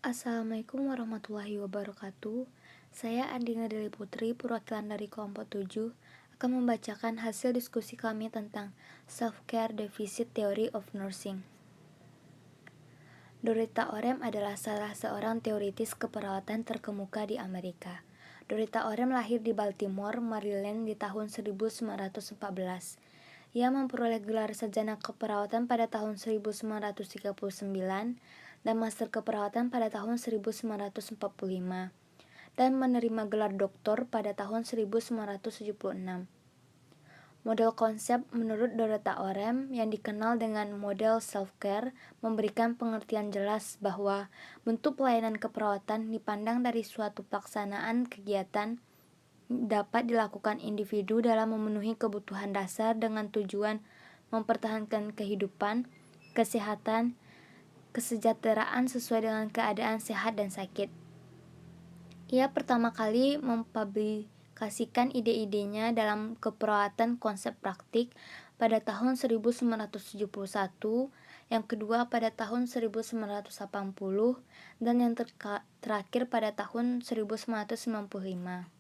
Assalamualaikum warahmatullahi wabarakatuh. Saya Andina Deli Putri, perwakilan dari kelompok 7, akan membacakan hasil diskusi kami tentang Self-Care Deficit Theory of Nursing. Dorita Orem adalah salah seorang teoritis keperawatan terkemuka di Amerika. Dorita Orem lahir di Baltimore, Maryland di tahun 1914. Ia memperoleh gelar sarjana keperawatan pada tahun 1939 dan master keperawatan pada tahun 1945 dan menerima gelar doktor pada tahun 1976. Model konsep menurut Dorota Orem yang dikenal dengan model self-care memberikan pengertian jelas bahwa bentuk pelayanan keperawatan dipandang dari suatu pelaksanaan kegiatan dapat dilakukan individu dalam memenuhi kebutuhan dasar dengan tujuan mempertahankan kehidupan, kesehatan, kesejahteraan sesuai dengan keadaan sehat dan sakit. Ia pertama kali mempublikasikan ide-idenya dalam keperawatan konsep praktik pada tahun 1971, yang kedua pada tahun 1980, dan yang terakhir pada tahun 1995.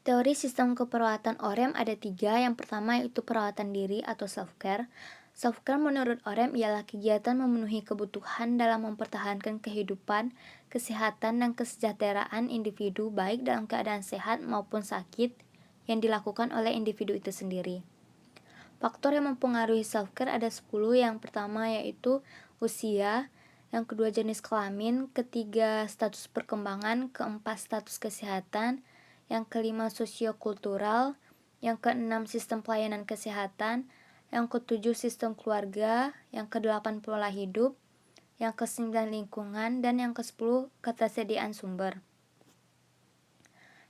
Teori sistem keperawatan Orem ada 3. Yang pertama yaitu perawatan diri atau self-care. Self-care menurut Orem ialah kegiatan memenuhi kebutuhan dalam mempertahankan kehidupan, kesehatan, dan kesejahteraan individu baik dalam keadaan sehat maupun sakit yang dilakukan oleh individu itu sendiri. Faktor yang mempengaruhi self-care ada 10. Yang pertama yaitu usia, yang kedua jenis kelamin, ketiga status perkembangan, keempat status kesehatan, yang kelima sosiokultural, yang keenam sistem pelayanan kesehatan, yang ketujuh sistem keluarga, yang kedelapan pola hidup, yang kesembilan lingkungan, dan yang kesepuluh ketersediaan sumber.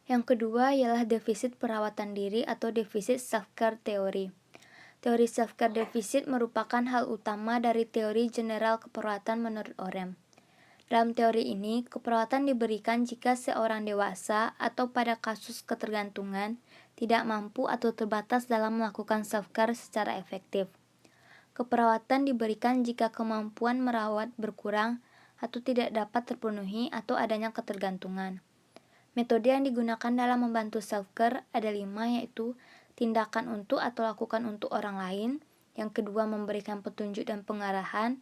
Yang kedua ialah defisit perawatan diri atau defisit self-care theory. Teori self-care defisit merupakan hal utama dari teori general keperawatan menurut Orem. Dalam teori ini, keperawatan diberikan jika seorang dewasa atau pada kasus ketergantungan tidak mampu atau terbatas dalam melakukan self-care secara efektif. Keperawatan diberikan jika kemampuan merawat berkurang atau tidak dapat terpenuhi atau adanya ketergantungan. Metode yang digunakan dalam membantu self-care ada 5, yaitu tindakan untuk atau lakukan untuk orang lain. Yang kedua, memberikan petunjuk dan pengarahan.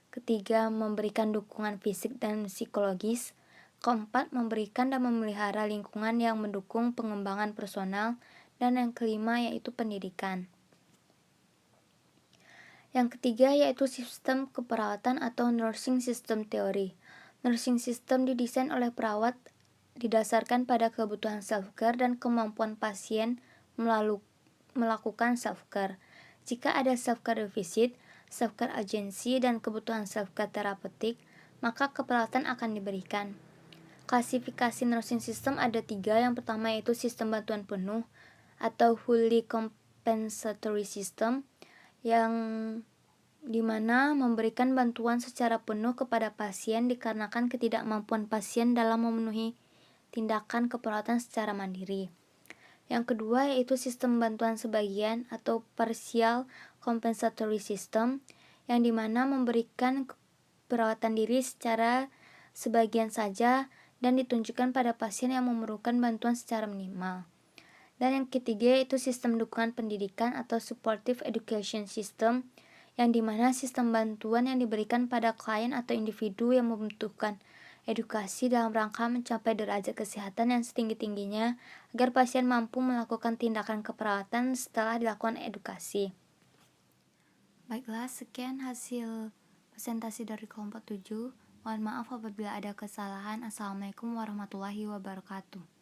Ketiga, memberikan dukungan fisik dan psikologis. Keempat, memberikan dan memelihara lingkungan yang mendukung pengembangan personal. Dan yang kelima yaitu pendidikan. Yang ketiga yaitu sistem keperawatan atau nursing system theory. Nursing system didesain oleh perawat didasarkan pada kebutuhan self-care dan kemampuan pasien melakukan self-care. Jika ada self-care deficit, self-care urgency, dan kebutuhan self-care terapeutik, maka keperawatan akan diberikan. Klasifikasi nursing system ada 3. Yang pertama yaitu sistem bantuan penuh atau fully compensatory system, yang dimana memberikan bantuan secara penuh kepada pasien dikarenakan ketidakmampuan pasien dalam memenuhi tindakan keperawatan secara mandiri. Yang kedua yaitu sistem bantuan sebagian atau partial compensatory system, yang dimana memberikan perawatan diri secara sebagian saja dan ditunjukkan pada pasien yang memerlukan bantuan secara minimal. Dan yang ketiga yaitu sistem dukungan pendidikan atau supportive education system, yang dimana sistem bantuan yang diberikan pada klien atau individu yang membutuhkan edukasi dalam rangka mencapai derajat kesehatan yang setinggi-tingginya agar pasien mampu melakukan tindakan keperawatan setelah dilakukan edukasi. Baiklah, sekian hasil presentasi dari kelompok 7. Mohon maaf apabila ada kesalahan. Assalamualaikum warahmatullahi wabarakatuh.